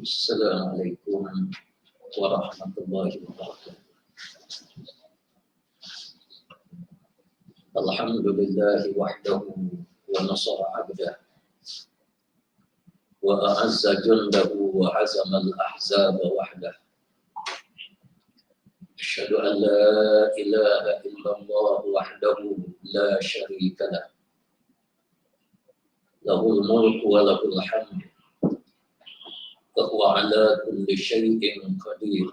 Assalamualaikum warahmatullahi wabarakatuh. Alhamdulillahi wahdahu wa nasara abdah wa a'azza jundahu wa hazama al-ahzaba wahdah. Asyhadu an la ilaha illallah wahdahu la syarika lah. Lahul mulku wa lahul hamd. Wa ala kulli syai'in qadir.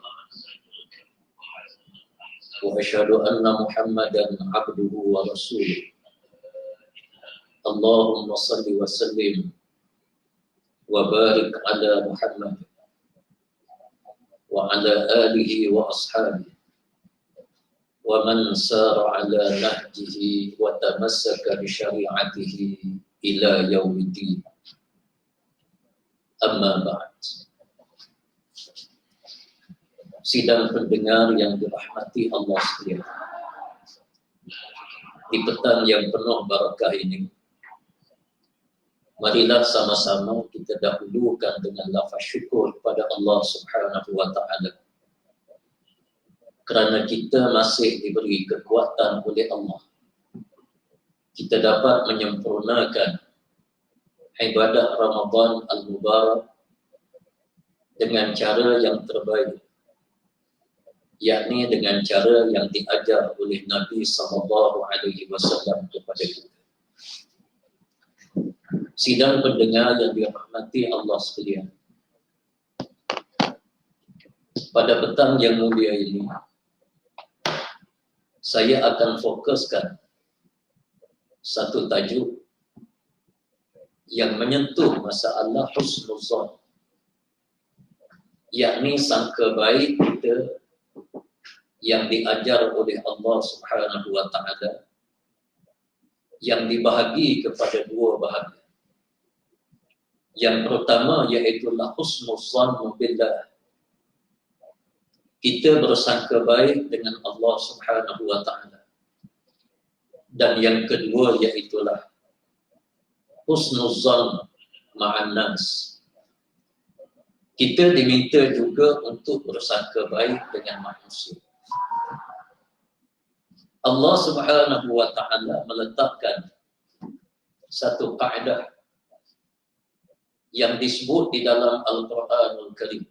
Wa asyhadu anna Muhammadan abduhu wa rasuluh. Allahumma salli wa sallim wa barik ala Muhammad wa ala alihi wa ashabihi wa man sara ala nahjihi wa tamassaka bi syari'atihi ila yaumiddin. Amma ba'd. Sidang pendengar yang dirahmati Allah sekalian, di petang yang penuh barakah ini, marilah sama-sama kita dahulukan dengan lafaz syukur pada Allah Subhanahu wa taala, kerana kita masih diberi kekuatan oleh Allah. Kita dapat menyempurnakan ibadah Ramadan al-Mubarak dengan cara yang terbaik, yakni dengan cara yang diajar oleh Nabi SAW kepada kita. Sidang pendengar yang dirahmati Allah sekalian, pada petang yang mulia ini, saya akan fokuskan satu tajuk yang menyentuh masalah husnuzan, yakni sangka baik kita yang diajar oleh Allah Subhanahu wa taala, yang dibahagi kepada dua bahagian. Yang pertama iaitu husnuzan billah. Kita bersangka baik dengan Allah Subhanahu wa taala. Dan yang kedua iaitu husnuzan ma'an nas. Kita diminta juga untuk bersangka baik dengan manusia. Allah Subhanahu wa taala meletakkan satu kaedah yang disebut di dalam Al-Quranul Karim.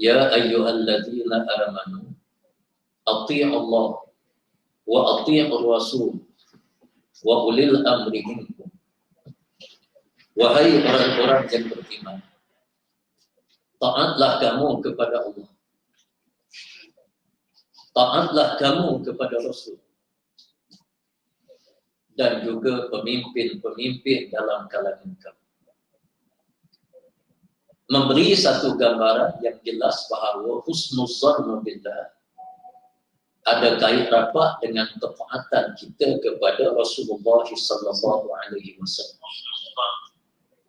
Ya ayyuhalladzina amanu athi'u Allah wa athi'ur rasul wa ulil amri minkum. Wahai orang-orang yang beriman, taatlah kamu kepada Allah, taatlah kamu kepada Rasul, dan juga pemimpin-pemimpin dalam kalangan kamu. Memberi satu gambaran yang jelas bahawa husnuzan billah ada kait rapat dengan ketaatan kita kepada Rasulullah SAW.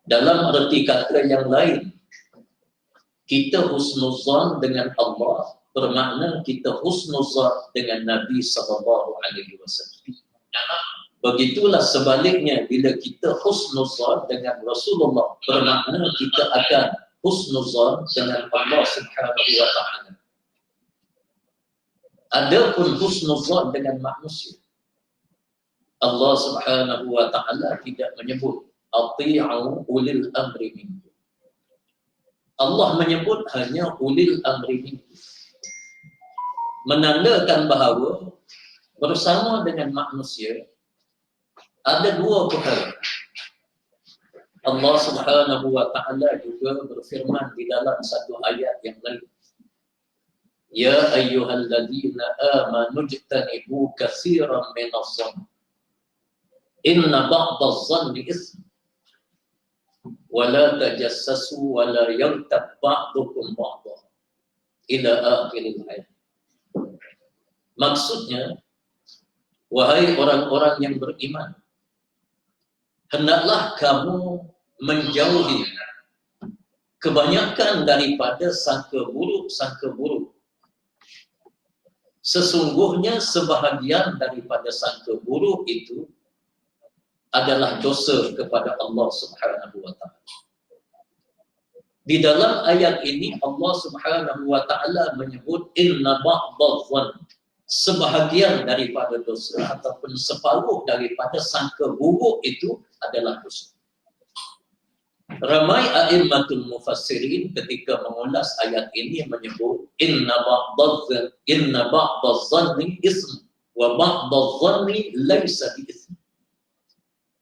Dalam arti kata yang lain, kita husnuzan dengan Allah bermakna kita husnuzan dengan Nabi SAW. Begitulah sebaliknya, bila kita husnuzan dengan Rasulullah, bermakna kita akan husnuzan dengan Allah Subhanahu wa taala. Adapun husnuzan dengan manusia, Allah Subhanahu wa taala tidak menyebut athi'u ulil amri minkum. Allah menyebut hanya ulil amri minkum, menandakan bahawa bersama dengan manusia ada dua perkara. Allah Subhanahu wa taala juga berfirman di dalam satu ayat yang lain, Ya ayyuhalladzina amanu jtanibu katsiran minadh-dhann inna ba'dadh-dhanni itsm wa la tajassasu wa la yaghtab ba'dukum ba'dha ila akhiril ayat. Maksudnya, wahai orang-orang yang beriman, hendaklah kamu menjauhi kebanyakan daripada sangka buruk. Sesungguhnya sebahagian daripada sangka buruk itu adalah dosa kepada Allah Subhanahu wa taala. Di dalam ayat ini Allah Subhanahu wa taala menyebut inna ba'dadh-dhann, sebahagian daripada dosa ataupun separuh daripada sangka buruk itu adalah dosa. Ramai a'immatul mufassirin ketika mengulas ayat ini menyebut inna ba'dadh-dhanni ism wa ba'dadh-dhanni laysa bi ism.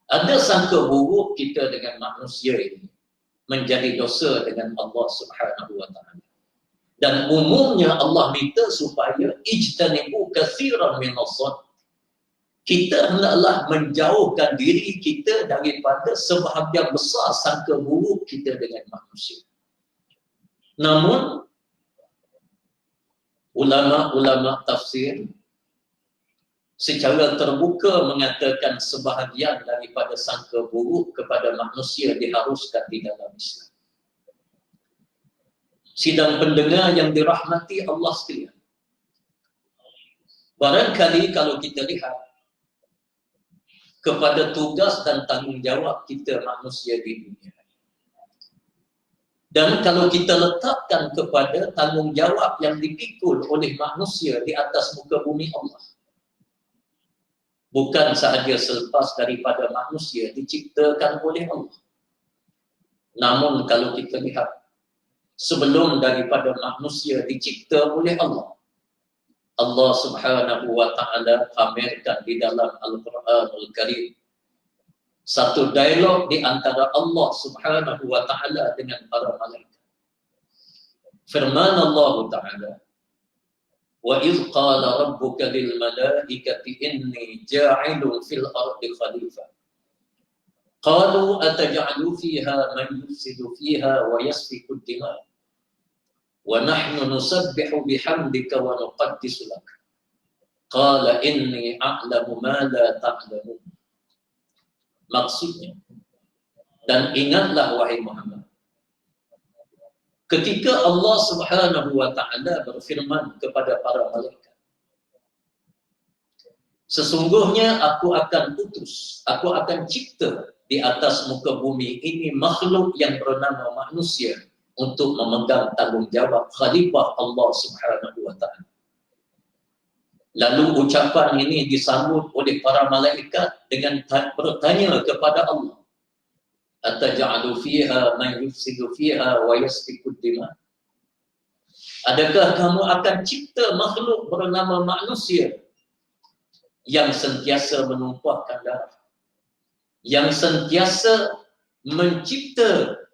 Ada sangka buruk kita dengan manusia ini menjadi dosa dengan Allah Subhanahu wa taala. Dan umumnya Allah minta supaya ijtanibu katsiran minadh-dhann. Kita hendaklah menjauhkan diri kita daripada sebahagian besar sangka buruk kita dengan manusia. Namun ulama-ulama tafsir secara terbuka mengatakan sebahagian daripada sangka buruk kepada manusia diharuskan di dalam Islam. Sidang pendengar yang dirahmati Allah sekalian, barangkali kalau kita lihat kepada tugas dan tanggungjawab kita manusia di dunia, dan kalau kita letakkan kepada tanggungjawab yang dipikul oleh manusia di atas muka bumi Allah, bukan sahaja selepas daripada manusia diciptakan oleh Allah, namun kalau kita lihat sebelum daripada manusia dicipta oleh Allah, Allah Subhanahu wa taala pamerkan di dalam Al-Quranul Karim satu dialog di antara Allah Subhanahu wa taala dengan para malaikat. Firman Allah taala, wa idh qala rabbuka lil malaikati inni ja'ilun fil ardi khalifah qalu ataj'alu fiha man yufsidu fiha wa yasfiku ad-dima wa nahnu nusabbihu bihamdika wa nuqaddisu lak qala inni a'lamu ma la ta'lamun. Maksudnya, dan ingatlah wahai Muhammad, ketika Allah Subhanahu wa taala berfirman kepada para malaikat, sesungguhnya aku akan utus, aku akan cipta di atas muka bumi ini makhluk yang bernama manusia untuk memegang tanggungjawab khalifah Allah Subhanahu wa taala. Lalu ucapan ini disambut oleh para malaikat dengan bertanya kepada Allah, ataj'alu fiha man yufsidu fiha wa yasfiku ad-dima? Adakah kamu akan cipta makhluk bernama manusia yang sentiasa menumpahkan darah, yang sentiasa mencipta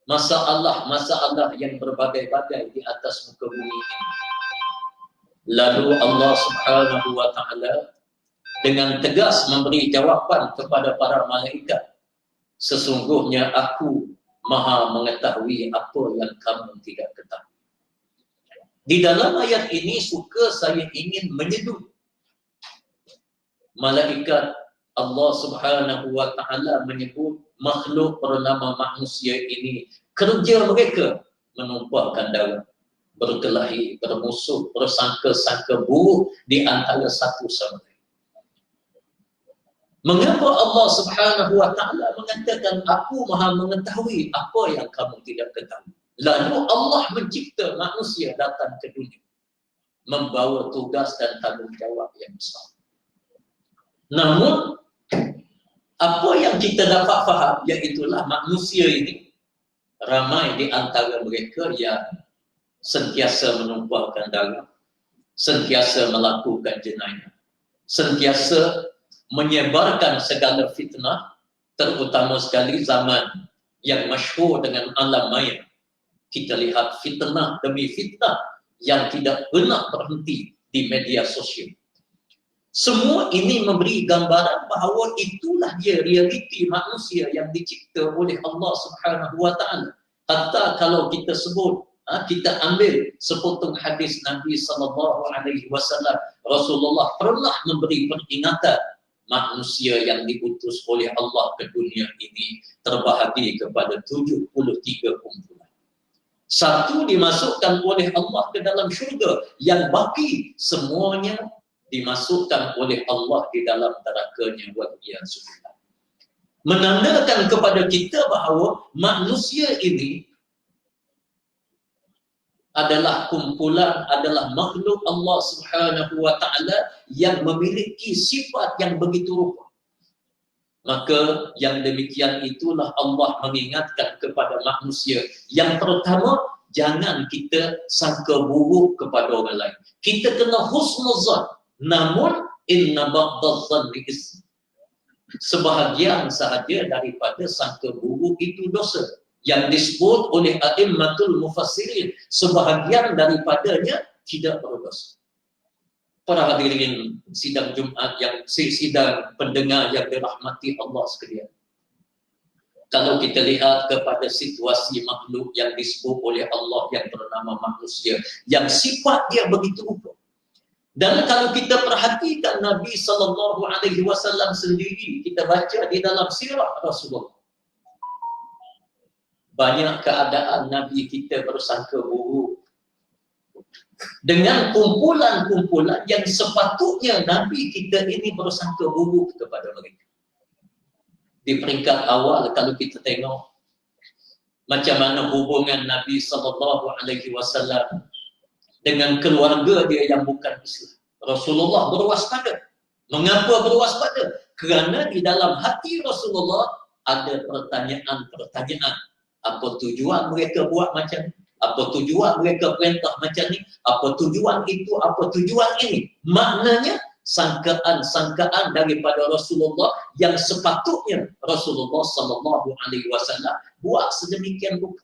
masalah-masalah yang berbagai-bagai di atas muka bumi ini? Lalu Allah Subhanahu wa taala dengan tegas memberi jawapan kepada para malaikat, sesungguhnya aku Maha mengetahui apa yang kamu tidak ketahui. Di dalam ayat ini suka saya ingin menyeduh malaikat Allah Subhanahu wa taala menyebut makhluk bernama manusia ini kerja mereka menumpahkan darah, berkelahi, bermusuh, bersangka-sangka buruk di antara satu sama lain. Mengapa Allah Subhanahu wa taala mengatakan aku Maha mengetahui apa yang kamu tidak ketahui? Lalu Allah mencipta manusia datang ke dunia membawa tugas dan tanggungjawab yang besar. Namun apa yang kita dapat faham iaitulah manusia ini ramai di antara mereka yang sentiasa menumpahkan darah, sentiasa melakukan jenayah, sentiasa menyebarkan segala fitnah, terutama sekali zaman yang masyhur dengan alam maya. Kita lihat fitnah demi fitnah yang tidak pernah berhenti di media sosial. Semua ini memberi gambaran bahawa itulah dia realiti manusia yang dicipta oleh Allah Subhanahu wa taala. Hatta kalau kita sebut, kita ambil sepotong hadis Nabi sallallahu alaihi wasallam, Rasulullah pernah memberi peringatan manusia yang diutus oleh Allah ke dunia ini terbahagi kepada 73 kumpulan. Satu dimasukkan oleh Allah ke dalam syurga, yang baki semuanya dimasukkan oleh Allah di dalam neraka-Nya. Menandakan kepada kita bahawa manusia ini adalah kumpulan, adalah makhluk Allah Subhanahu wa ta'ala yang memiliki sifat yang begitu rupa. Maka yang demikian itulah Allah mengingatkan kepada manusia. Yang pertama, jangan kita sangka buruk kepada orang lain. Kita kena husnuzan. Namun inna ba'dadh-dhanni ism. Sebahagian sahaja daripada sangka buruk itu dosa. Yang disebut oleh a'immatul mufassirin, sebahagian daripadanya tidak berdosa. Para hadirin sidang Jumaat yang sidang pendengar yang dirahmati Allah sekalian. Kalau kita lihat kepada situasi makhluk yang disebut oleh Allah yang bernama manusia, yang sifat dia begitu rupa. Dan kalau kita perhatikan Nabi SAW sendiri, kita baca di dalam sirah Rasulullah, banyak keadaan Nabi kita bersangka buruk dengan kumpulan-kumpulan yang sepatutnya Nabi kita ini bersangka buruk kepada mereka. Di peringkat awal kalau kita tengok macam mana hubungan Nabi SAW dengan keluarga dia yang bukan Islam. Rasulullah berwaspada. Mengapa berwaspada? Kerana di dalam hati Rasulullah ada pertanyaan-pertanyaan. Apa tujuan mereka buat macam ni? Apa tujuan mereka perintah macam ni? Apa tujuan itu? Apa tujuan ini? Maknanya sangkaan-sangkaan daripada Rasulullah yang sepatutnya Rasulullah SAW buat sedemikian rupa.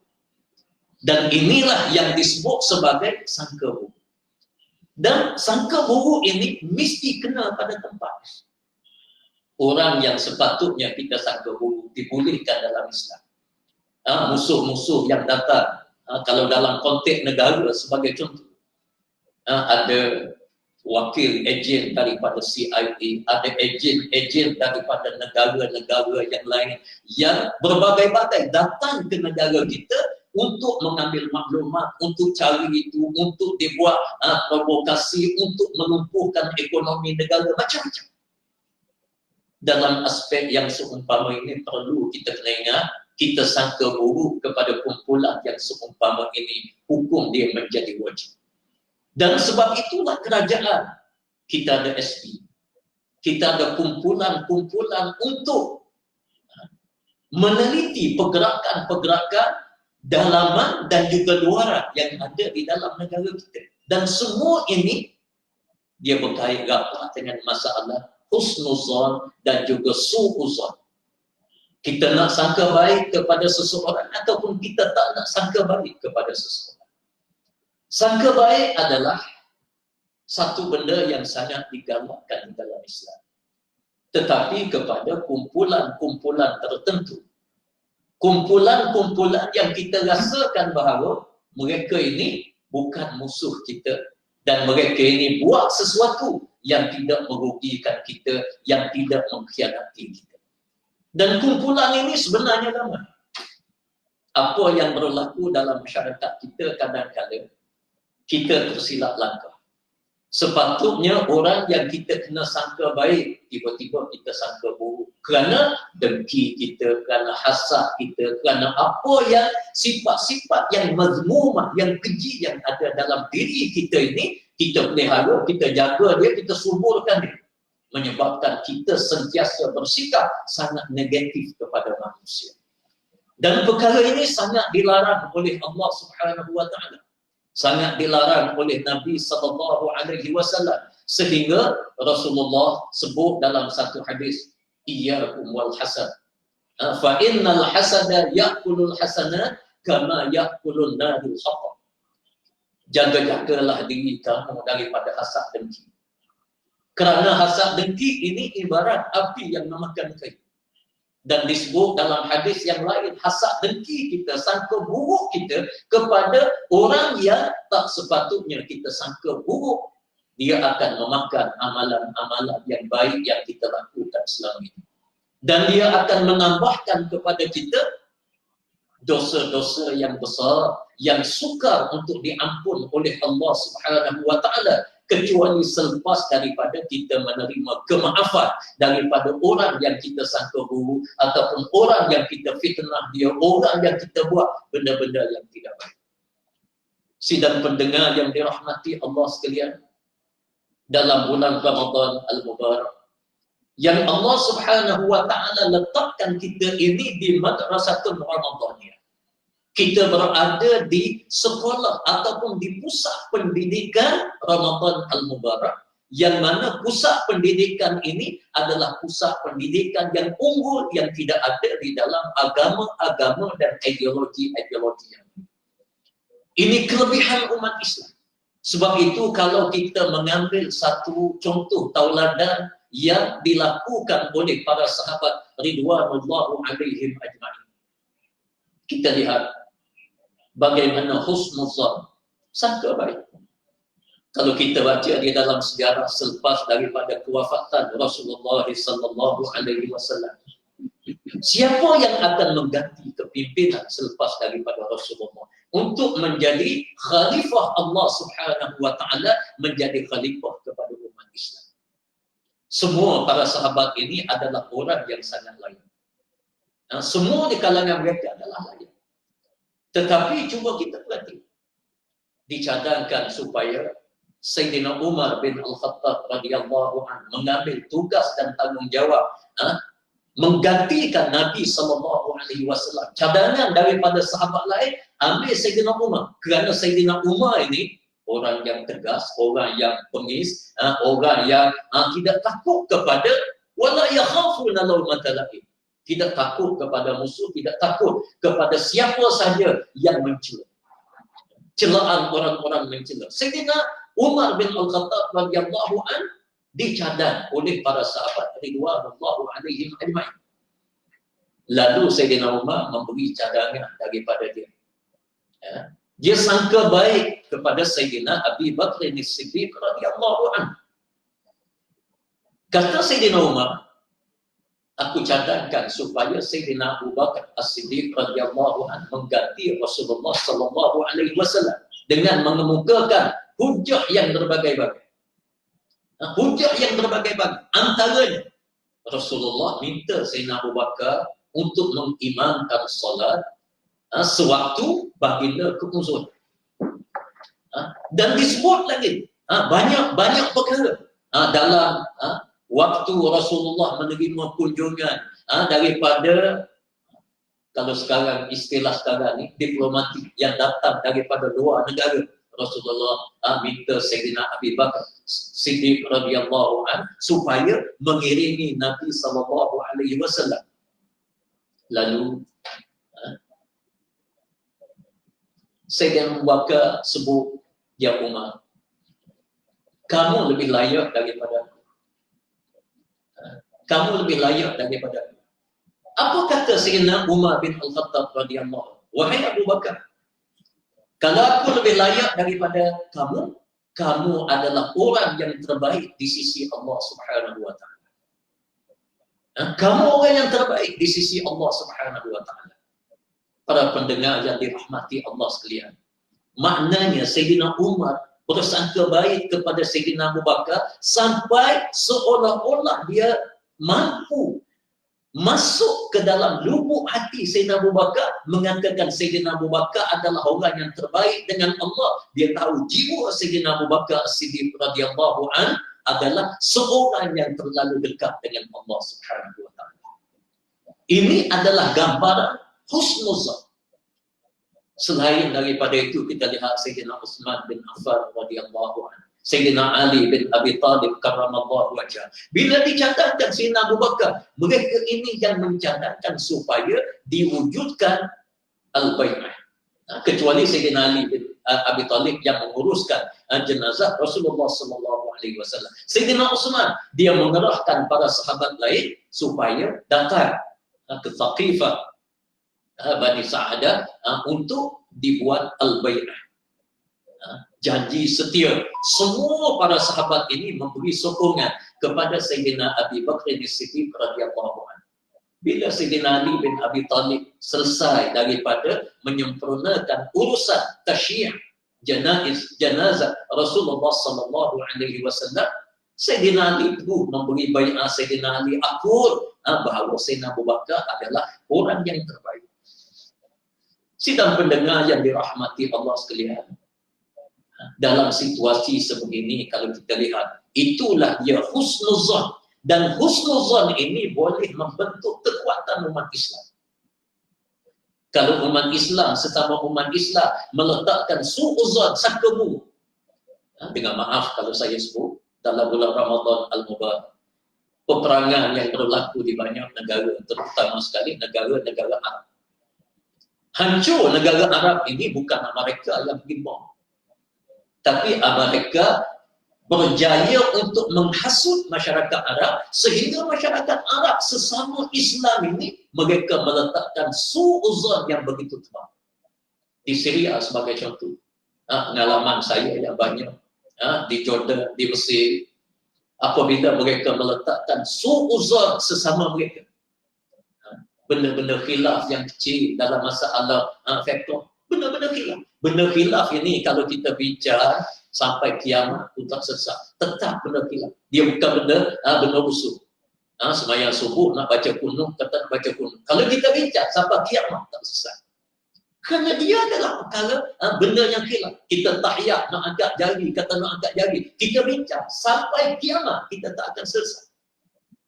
Dan inilah yang disebut sebagai sangka buruk. Dan sangka buruk ini mesti kena pada tempat. Orang yang sepatutnya kita sangka buruk dibolehkan dalam Islam. Musuh-musuh yang datang, kalau dalam konteks negara sebagai contoh, ada wakil ejen daripada CIA, ada ejen daripada negara-negara yang lain yang berbagai-bagai datang ke negara kita untuk mengambil maklumat, untuk cari itu, untuk dibuat provokasi, untuk melumpuhkan ekonomi negara, macam-macam. Dalam aspek yang seumpama ini perlu kita kena ingat, kita sangka buruk kepada kumpulan yang seumpama ini, hukum dia menjadi wajib. Dan sebab itulah kerajaan, kita ada SP, kita ada kumpulan-kumpulan untuk meneliti pergerakan-pergerakan dalaman dan juga luaran yang ada di dalam negara kita. Dan semua ini dia berkait rapat dengan masalah husnuzan dan juga su'uzan. Kita nak sangka baik kepada seseorang ataupun kita tak nak sangka baik kepada seseorang. Sangka baik adalah satu benda yang sangat digalakkan di dalam Islam. Tetapi kepada kumpulan-kumpulan tertentu. Kumpulan-kumpulan yang kita rasakan bahawa mereka ini bukan musuh kita dan mereka ini buat sesuatu yang tidak merugikan kita, yang tidak mengkhianati kita. Dan kumpulan ini sebenarnya ramai. Apa yang berlaku dalam masyarakat kita kadang-kadang kita tersilap langkah. Sepatutnya orang yang kita kena sangka baik, tiba-tiba kita sangka buruk. Kerana dengki kita, kerana hasad kita, kerana apa yang sifat-sifat yang mazmumah, yang keji yang ada dalam diri kita ini, kita pelihara, kita jaga dia, kita suburkan dia. Menyebabkan kita sentiasa bersikap sangat negatif kepada manusia. Dan perkara ini sangat dilarang oleh Allah Subhanahu wa ta'ala. Sangat dilarang oleh Nabi SAW. Sehingga Rasulullah sebut dalam satu hadis, iyyakum wal hasad. Fa innal hasada ya'kulul hasanat kama ya'kulun narul hatab. Jaga-jagalah diri kamu daripada hasad dengki. Kerana hasad dengki ini ibarat api yang memakan kayu. Dan disebut dalam hadis yang lain, hasad dengki kita, sangka buruk kita kepada orang yang tak sepatutnya kita sangka buruk, dia akan memakan amalan-amalan yang baik yang kita lakukan selama ini. Dan dia akan menambahkan kepada kita dosa-dosa yang besar, yang sukar untuk diampun oleh Allah Subhanahu wa ta'ala, kecuali selepas daripada kita menerima kemaafan daripada orang yang kita sangka buruk ataupun orang yang kita fitnah dia, orang yang kita buat benda-benda yang tidak baik. sidang pendengar yang dirahmati Allah sekalian, dalam bulan Ramadan Al-Mubarak yang Allah Subhanahu wa taala letakkan kita ini di madrasatul Ramadaniyah. Kita berada di sekolah ataupun di pusat pendidikan Ramadan Al-Mubarak, yang mana pusat pendidikan ini adalah pusat pendidikan yang unggul yang tidak ada di dalam agama-agama dan ideologi-ideologi yang ini. Ini kelebihan umat Islam. Sebab itu kalau kita mengambil satu contoh tauladan yang dilakukan oleh para sahabat ridwanullahu alaihim ajma'in, kita lihat bagaimana husnuzan, sangka baik. Kalau kita baca di dalam sejarah selepas daripada kewafatan Rasulullah sallallahu alaihi wasallam, siapa yang akan mengganti kepimpinan selepas daripada Rasulullah untuk menjadi khalifah Allah Subhanahu wa taala, menjadi khalifah kepada umat Islam? Semua para sahabat ini adalah orang yang sangat layak. Semua di kalangan mereka adalah layak. Tetapi cuba kita perhati, dicadangkan supaya Sayyidina Umar bin Al-Khattab radhiyallahu anhu mengambil tugas dan tanggungjawab menggantikan Nabi sallallahu alaihi wasallam. Cadangan daripada sahabat lain ambil Sayyidina Umar, kerana Sayyidina Umar ini orang yang tegas, orang yang pengis, orang yang tidak takut kepada wala yakhafuna lawmata laim. Tidak takut kepada musuh, tidak takut kepada siapa saja yang mencela. Celaan orang-orang mencela. Sayyidina Umar bin Al-Khattab radhiyallahu anhu dicadang oleh para sahabat ridwanullahu alaihim ajma'in. Lalu Sayyidina Umar memberi cadangan daripada dia. Dia sangka baik kepada Sayyidina Abi Bakr As-Siddiq radhiyallahu anhu. Kata Sayyidina Umar, aku cadangkan supaya Sayyidina Abu Bakar As-Siddiq radhiyallahu anhu mengganti Rasulullah sallallahu alaihi wasallam dengan mengemukakan hujah yang berbagai-bagai. Hujah yang berbagai-bagai. Antaranya, Rasulullah minta Sayyidina Abu Bakar untuk mengimamkan solat sewaktu baginda keuzur. Dan disebut lagi banyak perkara dalam waktu Rasulullah menerima kunjungan daripada, kalau sekarang istilah sekarang ni, diplomatik yang datang daripada luar negara. Rasulullah minta Sayyidina Abi Bakar Siddiq radhiyallahu anhu supaya mengiringi Nabi sallallahu alaihi wasallam. Lalu Sayyidina Abu Bakar sebut, ya Umar, kamu lebih layak daripada aku. Kamu lebih layak daripada aku. Apa kata Sayyidina Umar bin Al-Khattab radhiyallahu anhu? Wahai Abu Bakar, kalau aku lebih layak daripada kamu, kamu adalah orang yang terbaik di sisi Allah Subhanahu wa taala. Kamu orang yang terbaik di sisi Allah Subhanahu wa taala. Para pendengar yang dirahmati Allah sekalian, maknanya Sayyidina Umar bersangka baik kepada Sayyidina Abu Bakar sampai seolah-olah dia mampu masuk ke dalam lubuk hati Sayyidina Abu Bakar, mengatakan Sayyidina Abu Bakar adalah orang yang terbaik dengan Allah. Dia tahu jiwa Sayyidina Abu Bakar As-Siddiq radhiyallahu anhu adalah seorang yang terlalu dekat dengan Allah Subhanahu wa taala. Ini adalah gambaran husnuzan. Selain daripada itu, kita lihat Sayyidina Utsman bin Affan radhiyallahu anhu, Sayyidina Ali bin Abi Talib karramallahu wajhah. Bila dicadangkan Sayyidina Abu Bakar, mereka ini yang mencadangkan supaya diwujudkan al-bai'ah. Kecuali Sayyidina Ali bin Abi Talib yang menguruskan jenazah Rasulullah sallallahu alaihi wasallam. Sayyidina Utsman dia mengerahkan para sahabat lain supaya datang ke Thaqifah Bani Sa'adah untuk dibuat al-bai'ah. Janji setia. Semua para sahabat ini memberi sokongan kepada Sayyidina Abi Bakr As-Siddiq radhiyallahu anhu. Bila Sayyidina Ali bin Abi Talib selesai daripada menyempurnakan urusan tasyyi' jenazah Rasulullah sallallahu alaihi wasallam, Sayyidina Ali itu memberi bai'ah Sayyidina Ali akur bahawa Sayyidina Abu Bakar adalah orang yang terbaik. Sidang pendengar yang dirahmati Allah sekalian, Dalam situasi sebegini, kalau kita lihat, itulah dia husnuzan. Dan husnuzan ini boleh membentuk kekuatan umat Islam. Kalau umat Islam, sesama umat Islam meletakkan su'uzan, sangka buruk, dengan maaf kalau saya sebut, dalam bulan Ramadan Al-Mubarak, peperangan yang berlaku di banyak negara, terutama sekali negara-negara Arab. Hancur negara Arab ini bukan Amerika yang pergi bom, tapi Amerika berjaya untuk menghasut masyarakat Arab, sehingga masyarakat Arab sesama Islam ini mereka meletakkan su'uzan yang begitu tebal. Di Syria sebagai contoh, pengalaman saya yang banyak, di Jordan, di Mesir, apabila mereka meletakkan su'uzan sesama mereka, benda-benda khilaf yang kecil dalam masalah fiqh, benda-benda khilaf. Benda khilaf ini kalau kita bincang sampai kiamat pun tak sesat, tetap benda khilaf. Dia bukan benda usul. Sembahyang subuh nak baca kunut, kata nak baca kunut. Kalau kita bincang sampai kiamat tak sesat. Kerana dia adalah perkara benda yang khilaf. Kita tahiyat nak angkat jari, kata nak angkat jari. Kita bincang sampai kiamat, kita tak akan selesai.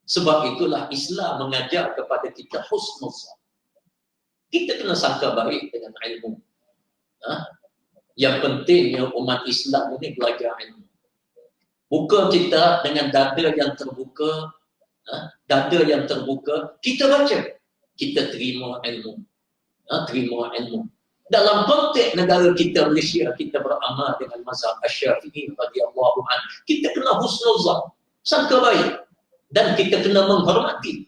Sebab itulah Islam mengajar kepada kita husnuzan. Kita kena sangka baik dengan ilmu. Yang pentingnya umat Islam ini belajar ilmu. Buka kita dengan dada yang terbuka, kita baca, kita terima ilmu. Terima ilmu. Dalam konteks negara kita Malaysia, kita beramal dengan mazhab Asy-Syafi'i radhiyallahu anhu. Kita kena husnuzan, sangka baik, dan kita kena menghormati.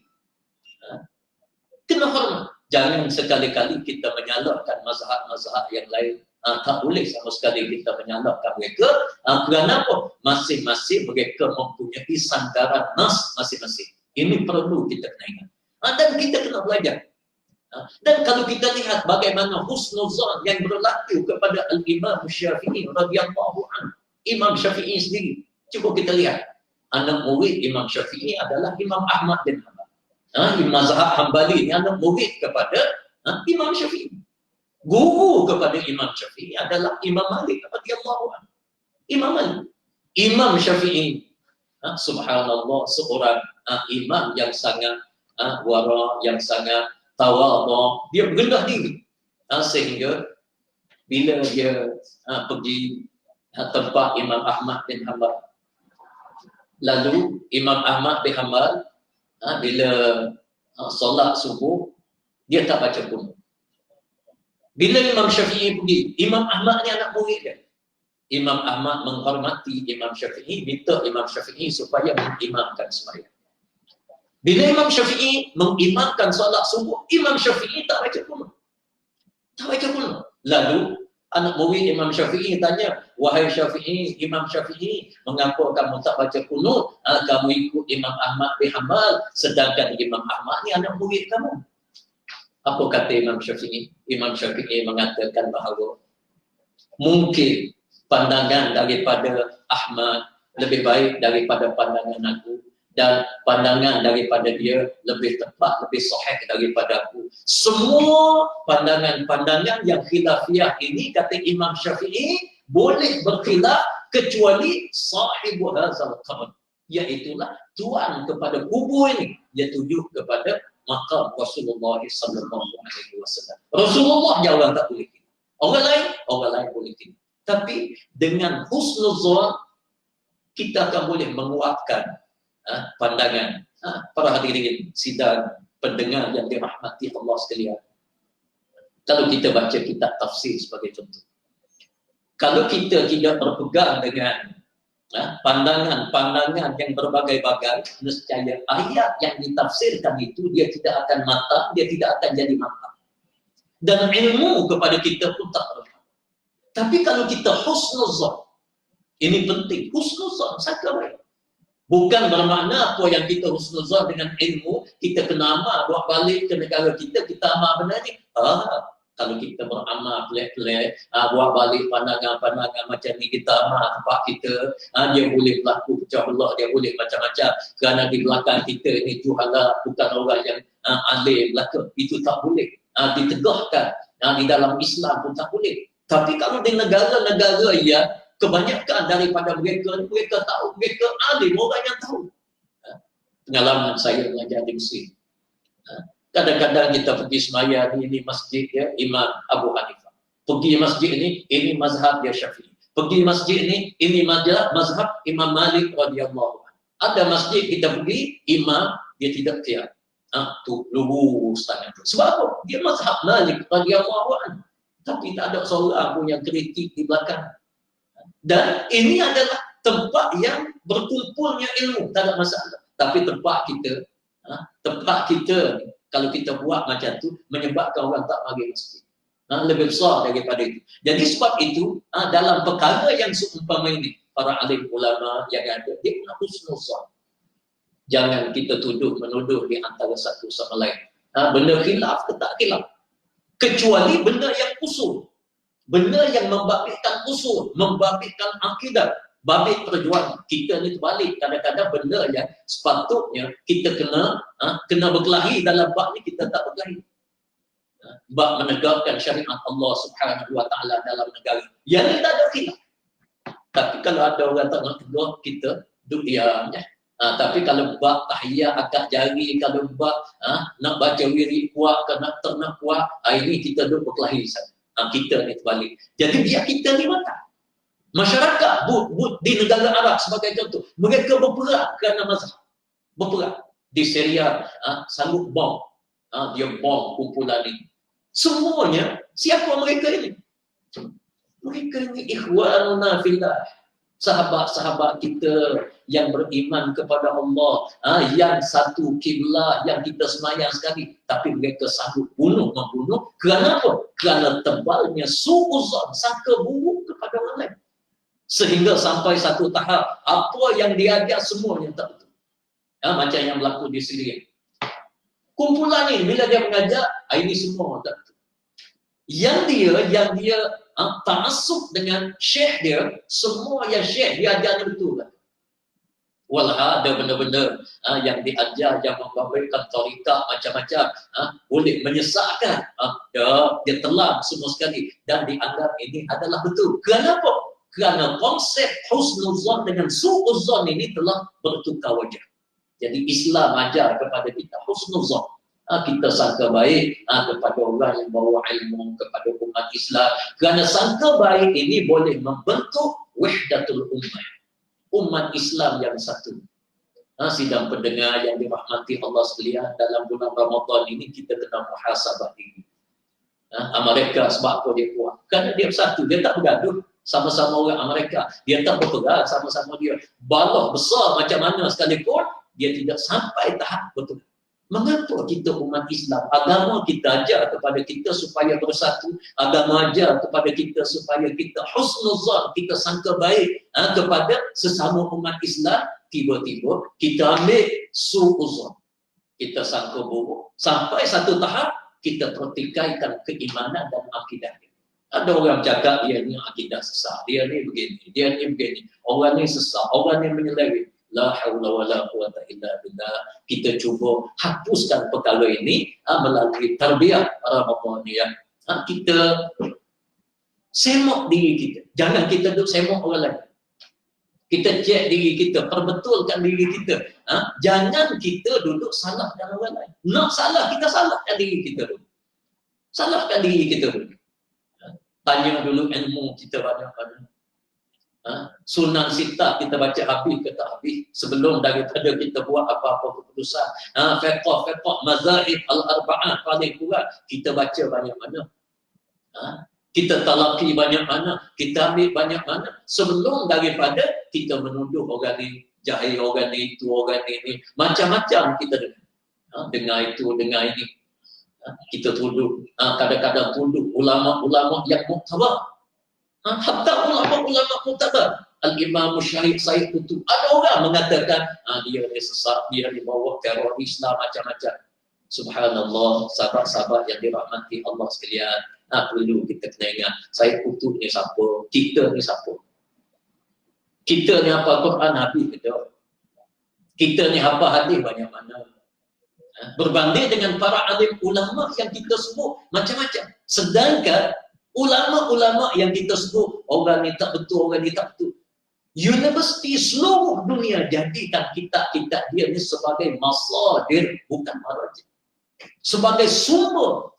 Kena hormat. Jangan sekali-kali kita menyalahkan mazhab-mazhab yang lain. Tak boleh sama sekali kita menyalahkan mereka. Kerana apa? Masing-masing mereka mempunyai sandaran nas masing-masing. Ini perlu kita kena ingat. Dan kita kena belajar. Dan kalau kita lihat bagaimana husnuzan yang berlaku kepada Al-Imam Syafi'i radhiyallahu anhu. Imam Syafi'i sendiri. Cuba kita lihat. Anak murid Imam Syafi'i adalah Imam Ahmad bin Hanbal. Mazhab Hambali ini anak murid kepada Imam Syafi'i. Guru kepada Imam Syafi'i adalah Imam Malik radhiyallahu anhu. Imam Malik. Imam Syafi'i, subhanallah, seorang imam yang sangat wara, yang sangat tawadhu. Dia berendah diri. Sehingga bila dia pergi tempat Imam Ahmad bin Hanbal, lalu Imam Ahmad bin Hanbal bila solat subuh, dia tak baca kunut. Bila Imam Syafi'i pergi, Imam Ahmad ni anak murid dia. Imam Ahmad menghormati Imam Syafi'i, minta Imam Syafi'i supaya mengimamkan sembahyang. Bila Imam Syafi'i mengimamkan solat subuh, Imam Syafi'i tak baca kunut. Tak baca kunut. Lalu anak murid Imam Syafi'i tanya, wahai Syafi'i, Imam Syafi'i, mengapa kamu tak baca kunut? Kamu ikut Imam Ahmad bin Hanbal, sedangkan Imam Ahmad ni anak murid kamu. Apa kata Imam Syafi'i? Imam Syafi'i mengatakan bahawa mungkin pandangan daripada Ahmad lebih baik daripada pandangan aku, dan pandangan daripada dia lebih tepat, lebih sahih daripada aku. Semua pandangan-pandangan yang khilafiyah ini, kata Imam Syafi'i, boleh berkhilaf kecuali sahibu hadzal qabr, iaitulah tuan kepada kubur ini. Dia tuju kepada maqam Rasulullah sallallahu alaihi wasallam. Rasulullah jawab tak boleh. Orang lain boleh. Tapi dengan husnuzan kita akan boleh menguatkan pandangan para hadirin sidang pendengar yang dirahmati Allah sekalian. Kalau kita baca kitab tafsir sebagai contoh, kalau kita tidak berpegang dengan pandangan-pandangan yang berbagai-bagai, nescaya ayat yang ditafsirkan itu dia tidak akan matang, dia tidak akan jadi matang. Dan ilmu kepada kita pun tak bermanfaat. Tapi kalau kita husnuzan, ini penting, husnuzan, sangka baik. Bukan bermakna apa yang kita husnuzan dengan ilmu, kita kena amal, buat balik ke negara kita, kita amal benar ni. Kalau kita beramal pelik-pelik, buat balik pandangan-pandangan macam ni, kita amal tempat kita, dia boleh berlaku pecah belah, dia boleh macam-macam. Kerana di belakang kita ini juhala, bukan orang yang alim belaka. Itu tak boleh ditegahkan. Di dalam Islam pun tak boleh. Tapi kalau di negara-negara yang kebanyakan daripada mereka tahu, mereka alim, orang yang tahu. Pengalaman saya mengajar di Mesir. Kadang-kadang kita pergi semaya ini masjid ya, Imam Abu Hanifah. Pergi masjid ini mazhab dia Syafi'i. Pergi masjid ini mazhab Imam Malik radhiyallahu anhu. Ada masjid kita pergi, imam dia tidak tiap. Tu lurus tangan tu. Sebab apa? Dia mazhab Malik radhiyallahu anhu. Tapi tak ada seorang pun yang kritik di belakang. Dan ini adalah tempat yang berkumpulnya ilmu, tak ada masalah. Tapi tempat kita kalau kita buat macam tu menyebabkan orang tak pergi masjid. Lebih besar daripada itu. Jadi sebab itu dalam perkara yang seumpama ini, para alim ulama yang ada, dia kena husnuzan. Jangan kita menuduh di antara satu sama lain. Benda khilaf ke tak khilaf. Kecuali benda yang usul. Benda yang membabitkan usul, membabitkan akidah, babit perjuangan. Kita ni terbalik. Kadang-kadang benda yang sepatutnya kita kena berkelahi dalam bab ni, kita tak berkelahi. Bab menegakkan syariat Allah Subhanahu wa taala dalam negara. Yang ni tak ada khilaf. Tapi kalau ada orang tak nak tegur, kita duduk diam ya. Tapi kalau bab tahiyat akad jari, kalau bab nak baca wirid kuat ke nak kuat, ini kita duduk berkelahi sana. Kita ni terbalik. Jadi biar kita ni matang. Masyarakat di negara Arab sebagai contoh, mereka berperang kerana mazhab. Berperang. Di Syria, sanggup bom. Dia bom kumpulan ini. Semuanya, siapa mereka ini? Mereka ini ikhwanuna fillah. Sahabat-sahabat kita yang beriman kepada Allah, yang satu kiblat, yang kita semayang sekali. Tapi mereka sanggup membunuh. Kerana apa? Kerana tebalnya su'uzan, sangka buruk kepada orang lain. Sehingga sampai satu tahap, apa yang diajar semuanya tak betul. Macam yang berlaku di Syria. Kumpulan ini, bila dia mengajar, ini semua tak betul. Yang dia ta'assub dengan syekh dia, semua yang syekh dia ajar betul lah. Walah ada benda-benda yang diajar yang membabitkan tarikat macam-macam, boleh menyesatkan. Dia telan semua sekali dan dianggap ini adalah betul. Kenapa? Kerana konsep husnuzan dengan su'uzan ini telah bertukar wajah. Jadi Islam ajar kepada kita husnuzan. Kita sangka baik kepada orang yang bawa ilmu, kepada umat Islam. Kerana sangka baik ini boleh membentuk wahdatul ummah. Umat Islam yang satu. Sidang pendengar yang dirahmati Allah sekalian, dalam bulan Ramadan ini kita kena muhasabah diri. Amerika sebab apa dia kuat? Kerana dia satu, dia tak bergaduh sama-sama orang Amerika. Dia tak berperang sama-sama dia. Balah besar macam mana sekalipun, dia tidak sampai tahap betul. Mengapa kita umat Islam, agama kita ajar kepada kita supaya bersatu, agama ajar kepada kita supaya kita husnuzan, kita sangka baik kepada sesama umat Islam, tiba-tiba kita ambil su'uzan, kita sangka buruk, sampai satu tahap kita pertikaikan keimanan dan akidah. Ada orang cakap dia ni akidah sesat, dia ni begini, orang ni sesat, orang ni menyeleweng. La haula wala quwata illa billah. Kita cuba hapuskan perkara ini melalui tarbiyah Ramadaniyah. Kita semok diri kita. Jangan kita duduk semok orang lain. Kita cek diri kita, perbetulkan diri kita. Jangan kita duduk salahkan orang lain. Nak salah, kita salahkan diri kita dulu. Salahkan diri kita dulu. Tanya dulu ilmu kita banyak-banyak. Sunan Sittah kita baca habis ke tak habis sebelum daripada kita buat apa-apa keputusan. Fiqh mazahib al-arba'ah paling kuat kita baca banyak mana. Kita talaqi banyak mana, kita ambil banyak mana sebelum daripada kita menuduh orang ni jahil, orang ni itu, orang ni macam-macam kita dengar itu, dengar ini. Kita tuduh, kadang-kadang tuduh ulama-ulama yang muktabar. Hatta ulama-ulama muktabar. Al-Imam Syarif Said Qutb, ada orang mengatakan dia sesat, dia dibawa teroris lah, macam-macam. Subhanallah, sahabat-sahabat yang dirahmati Allah sekalian, perlu kita kena ingat, Said Qutb ni siapa, kita ni siapa. Kita ni apa Quran habis kita. Kita ni apa hadis banyak mana. Berbanding dengan para alim ulama yang kita sebut macam-macam. Sedangkan Ulama-ulama yang kita sebut, orang ni tak betul, orang ni tak betul. Universiti seluruh dunia jadikan kitab-kitab dia ni sebagai masadir, bukan marajih. Sebagai sumber.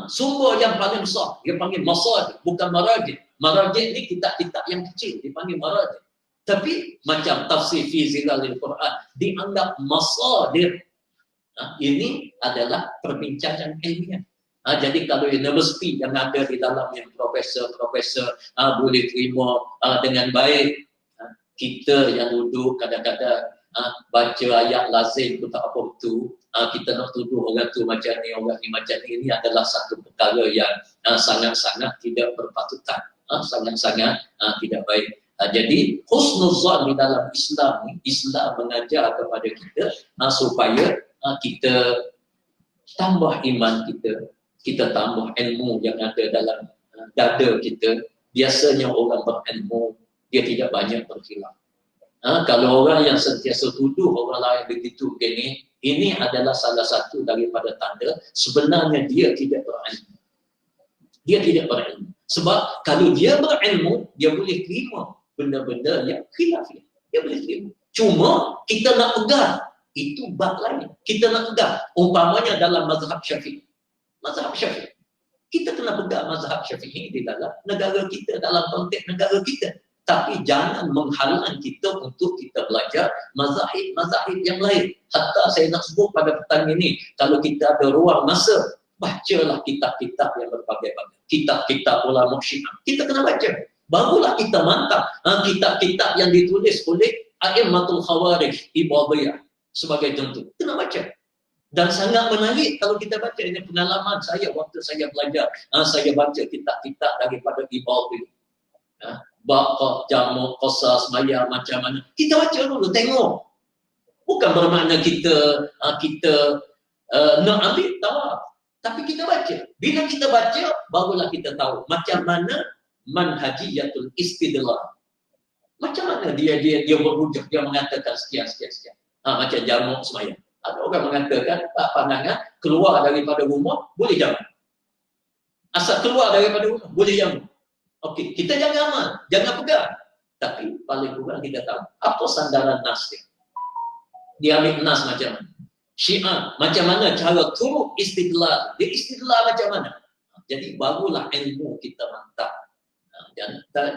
Sumber yang paling besar, dia panggil masadir, bukan marajih. Marajih ni kitab-kitab yang kecil, dipanggil marajih. Tapi macam tafsir fi zilalil Quran dianggap masadir. Ini adalah perbincangan ilmiah. Jadi kalau universiti yang ada di dalam yang profesor-profesor boleh terima dengan baik, kita yang duduk kadang-kadang baca ayat lazim tu tak apa betul, kita nak tuduh orang tu macam ni, orang ni macam ni, ini adalah satu perkara yang sangat-sangat tidak berpatutan, sangat-sangat tidak baik. Jadi husnuzan di dalam Islam ni, Islam mengajar kepada kita supaya kita tambah iman kita tambah ilmu yang ada dalam dada kita. Biasanya orang berilmu, dia tidak banyak berkhilaf. Kalau orang yang sentiasa tuduh orang lain begitu begini, ini adalah salah satu daripada tanda sebenarnya dia tidak berilmu. Dia tidak berilmu. Sebab kalau dia berilmu, dia boleh terima benda-benda yang khilaf. Dia boleh terima. Cuma kita nak pegang, itu bab lain. Kita nak pegang. Umpamanya dalam mazhab Syafi'i. Mazhab Syafi'i. Kita kena pegang mazhab Syafi'i di dalam negara kita, dalam konteks negara kita. Tapi jangan menghalang kita untuk kita belajar mazhab-mazhab yang lain. Hatta saya nak sebut pada petang ini, kalau kita ada ruang masa, bacalah kitab-kitab yang berbagai-bagai. Kitab-kitab ulama Syiah. Kita kena baca. Barulah kita mantap kitab-kitab yang ditulis oleh A'immatul Khawarij, Ibadiyah sebagai contoh. Kena baca. Dan sangat menarik kalau kita baca. Ini pengalaman saya waktu saya belajar. Saya baca kitab-kitab daripada Ibadiyah. Baqah, Jamu, Qasas, Maya, macam mana. Kita baca dulu, tengok. Bukan bermakna kita nak ambil, tak. Tapi kita baca. Bila kita baca, barulah kita tahu macam mana manhajiyatul istidlal. Macam mana dia berhujah, dia mengatakan sekian. Macam Jamu, Semaya. Ada orang mengatakan pandangan keluar daripada rumah boleh jamu. Asal keluar daripada rumah boleh jamu. Okey, kita jangan amal, jangan pegang. Tapi paling kurang kita tahu apa sandaran nas dia. Dia ambil nas macam mana? Syiah macam mana cara turut istidlal? Dia istidlal macam mana? Jadi barulah ilmu kita mantap.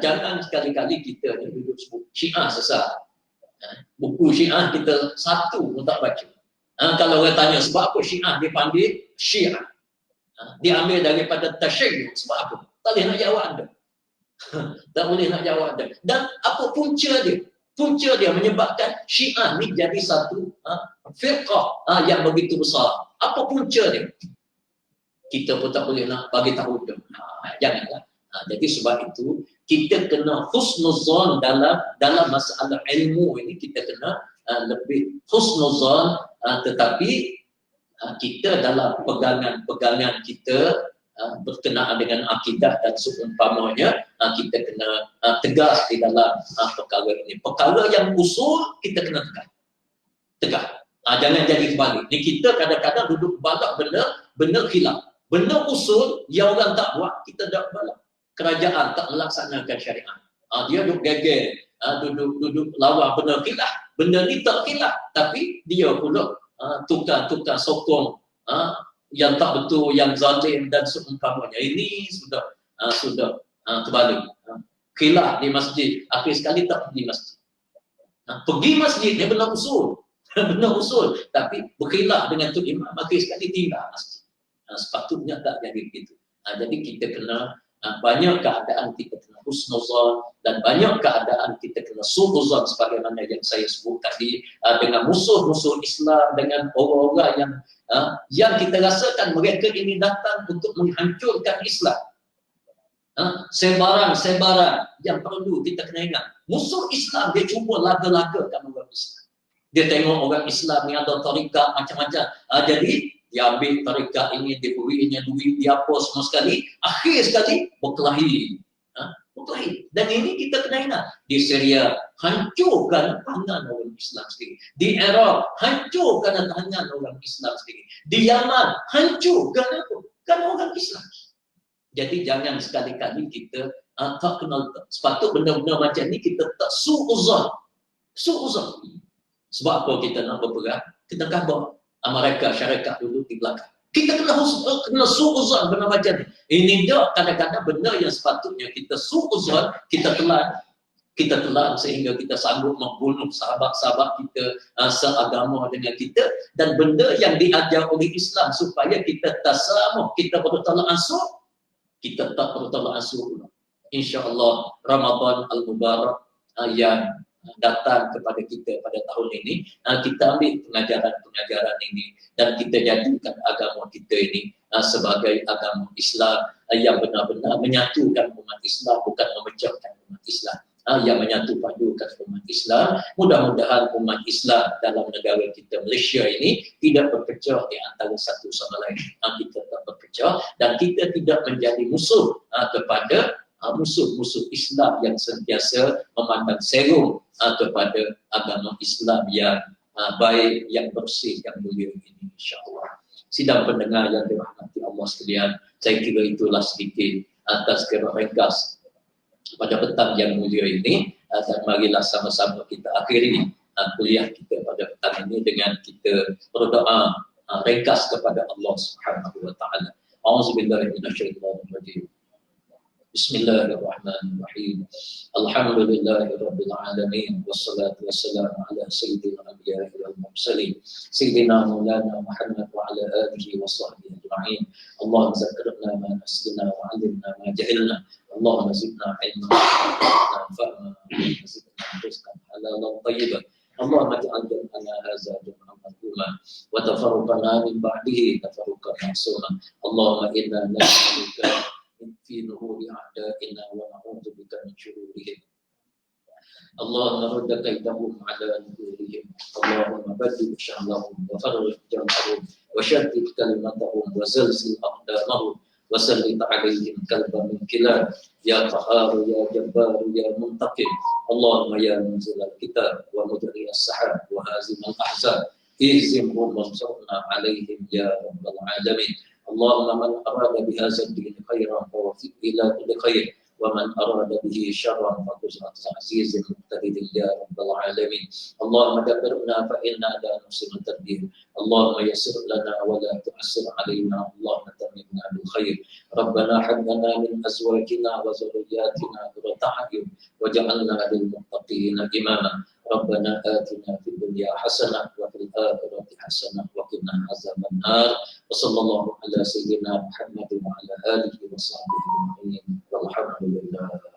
Jangan sekali-kali kita duduk sebut Syiah sesat. Buku Syiah kita satu pun tak baca. Kalau orang tanya sebab apa Syiah dipanggil Syiah, dia ambil daripada tasyayyuh. Sebab apa? Tak boleh nak jawab anda. Tak boleh nak jawab anda. Dan apa punca dia? Punca dia menyebabkan Syiah ni jadi satu firqah yang begitu besar. Apa punca dia? Kita pun tak boleh nak bagi tahu dia. Janganlah. Jadi sebab itu kita kena husnuzan dalam masalah ilmu ini. Kita kena lebih husnuzan, tetapi kita dalam pegangan kita berkenaan dengan akidah dan seumpamanya, kita kena tegas di dalam perkara ini. Perkara yang usul kita kena tegas. Jangan jadi kebalik. Ni kita kadang-kadang duduk balak benda khilaf. Benda usul yang orang tak buat, kita tak balak. Kerajaan tak melaksanakan syariat. Dia duduk geger, duduk lawan benda khilaf. Benda ni tak khilaf, tapi dia pula tukar sokong yang tak betul, yang zalim dan seumpamanya. Ini sudah terbalik. Khilaf di masjid, akhir sekali tak pergi masjid. Pergi masjid dia benar usul. Benar usul, tapi berkhilaf dengan tu imam, akhir sekali tinggal masjid. Sepatutnya tak jadi begitu. Jadi kita kena banyak keadaan kita kena husnuzan dan banyak keadaan kita kena su'uzan sebagaimana yang saya sebut tadi, dengan musuh-musuh Islam, dengan orang-orang yang kita rasakan mereka ini datang untuk menghancurkan Islam. Sebaran yang perlu kita kena ingat. Musuh Islam dia cuba laga-lagakan orang Islam. Dia tengok orang Islam ni ada tarikat macam-macam. Jadi dia ambil tarikat ini, dia berinya duit, dia apa semua sekali. Akhir sekali berkelahi. Berkelahi. Dan ini kita kena ingat. Di Syria, hancurkan tangan orang Islam sendiri. Di Iraq, hancurkan tangan orang Islam sendiri. Di Yaman, hancurkan apa? Kan orang Islam. Jadi jangan sekali-kali kita tak kenal tak. Sepatut benda-benda macam ni kita tak su'uzan. Su'uzan. Sebab apa kita nak berperang? Kita khabar mereka syarikat dulu di belakang. Kita kena su'uzan benda macam ni. Ini dia kadang-kadang benda yang sepatutnya kita su'uzan, kita telan sehingga kita sanggup membunuh sahabat-sahabat kita seagama dengan kita, dan benda yang diajar oleh Islam supaya kita tasamuh, kita bertolak ansur, kita tak bertolak ansur pula. InsyaAllah Ramadan Al-Mubarak yang datang kepada kita pada tahun ini, kita ambil pengajaran-pengajaran ini dan kita jadikan agama kita ini sebagai agama Islam yang benar-benar menyatukan umat Islam, bukan memecahkan umat Islam. Yang menyatu padukan umat Islam. Mudah-mudahan umat Islam dalam negara kita Malaysia ini tidak berpecah di antara satu sama lain. Kita tak berpecah dan kita tidak menjadi musuh kepada musuh-musuh Islam yang sentiasa memandang serum kepada agama Islam yang baik, yang bersih, yang mulia ini, insya-Allah. Sidang pendengar yang dirahmati Allah sekalian, saya kira itulah sedikit atas kira ringkas pada petang yang mulia ini, dan marilah sama-sama kita akhiri kuliah kita pada petang ini dengan kita berdoa ringkas kepada Allah Subhanahu wa taala. A'udzubillahi minasyaitonir rajim. Bismillahirrahmanirrahim. Alhamdulillahirabbil alamin wassalatu wassalamu ala sayyidil anbiya'i wal mursalin sayyidina maulana Muhammad wa ala alihi wa sahbihi ajma'in. Allahumma zakkirna ma nasina wa 'allimna ma jahilna. Allahumma zidna ilman wa fahma wa zidna rizqan halalan tayyiban. Allahumma ij'al jam'ana hadza jam'an marhuma wa tafarraqana min ba'dihi tafarruqan ma'suma. Allahumma inna nas'aluka في نهور أعدائنا ونعوذ بك من شرورهم. اللهم رد كيدهم على نهورهم. اللهم بدل شأنهم وفرج جمعهم وشتت كلمتهم وزلزل أقدامهم وسلط عليهم كلبا من كلاب. يا قهار يا جبار يا منتقم. اللهم يا منزل الكتاب ومجري السحاب وهازم الأحزاب اهزمهم وانصرنا عليهم يا رب العالمين. اللهم من أراد بهذا الدين خيرا فوفق إلى كل خير ومن أراد به شرا فقزعة عزيز مقتدر يا رب العالمين. اللهم دبرنا فإنا لا نحسن التدبير. اللهم يسر لنا ولا تعسر علينا. اللهم تممنا بالخير. ربنا هب لنا من أزواجنا وذرياتنا قرة أعين واجعلنا للمتقين إماما. ربنا آتنا في الدنيا حسنة وفي الآخرة حسنة وقنا عذاب النار. وصلى الله على سيدنا محمد وعلى آله وصحبه أجمعين والحمد لله.